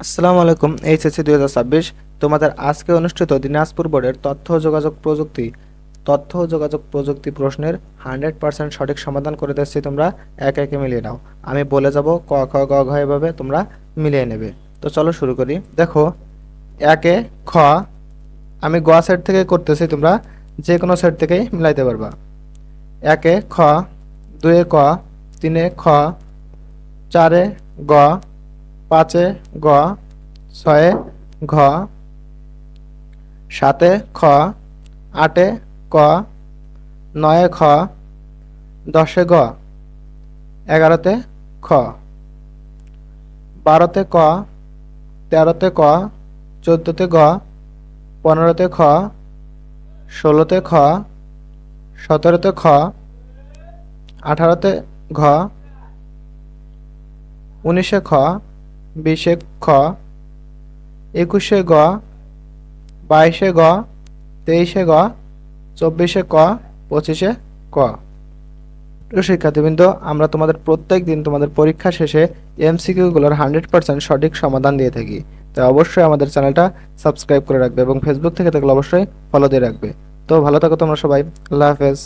আসসালামু আলাইকুম। এইচএসসি 2026 তোমাদের আজকে অনুষ্ঠিত দিনাজপুর বোর্ডের তথ্য ও যোগাযোগ প্রযুক্তি প্রশ্নের 100% সঠিক সমাধান করে দিচ্ছি। তোমরা একে একে মিলিয়ে নাও। আমি বলে যাব ক খ গ ঘ এভাবে তোমরা মিলিয়ে নেবে। তো চলো শুরু করি। দেখো, একে খ, আমি গ সেট থেকে করতেছি, তোমরা যে কোনো সেট থেকেই মিলাইতে পারবা। একে খ, দুয়ে ক, তিনে খ, চারে গ, পাঁচে গ, ছয়ে ঘ, সাতে খ, আটে ক, নয়ে খ, দশে গ, এগারোতে খ, বারোতে ক, তেরোতে ক, চোদ্দোতে গ, পনেরোতে খ, ষোলোতে খ, সতেরোতে খ, আঠারোতে ঘ, উনিশে খ, বিশে খ, একুশে গ, বাইশে গ, তেইশে গ, চব্বিশে ক, পঁচিশে ক। প্রিয় শিক্ষার্থীবৃন্দ, আমরা তোমাদের প্রত্যেক দিন তোমাদের পরীক্ষা শেষে এমসিকিউগুলোর 100% সঠিক সমাধান দিয়ে থাকি। তাই অবশ্যই আমাদের চ্যানেলটা সাবস্ক্রাইব করে রাখবে এবং ফেসবুক থেকে থাকলে অবশ্যই ফলো দিয়ে রাখবে। তো ভালো থাকো তোমরা সবাই। আল্লাহ হাফেজ।